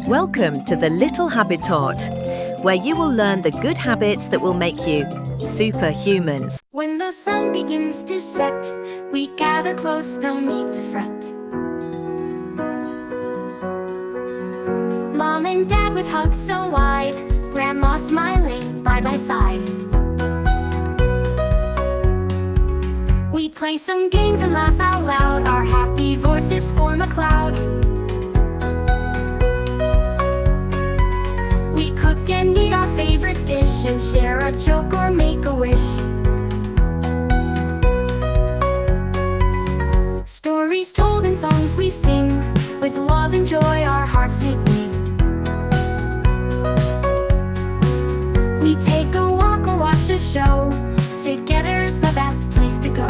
Welcome to the Little Habit Taught, where you will learn the good habits that will make you superhumans. When the sun begins to set, we gather close, no need to fret. Mom and Dad with hugs so wide, Grandma smiling by my side. We play some games and laugh out loud, our happy voices form a cloud. We cook and eat our favorite dish and share a joke or make a wish. Stories told and songs we sing, with love and joy our hearts take wing. We take a walk or watch a show, together's the best place to go.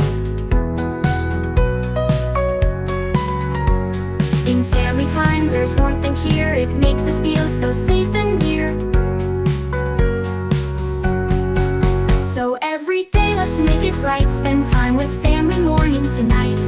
In family time there's warmth and cheer, it makes us feel so safe and near. So every day let's make it right, spend time with family morning to night.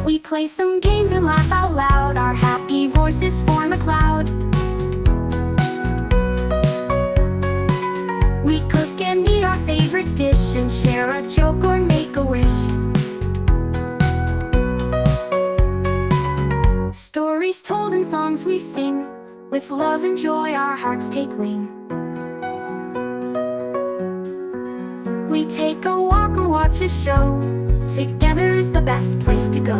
We play some games and laugh out loud, our happy voices form a cloud. We cook and eat our favorite dish and share a joke or make a wish. Stories told and songs we sing, with love and joy our hearts take wing. We take a walk or watch a show, together's the best place to go.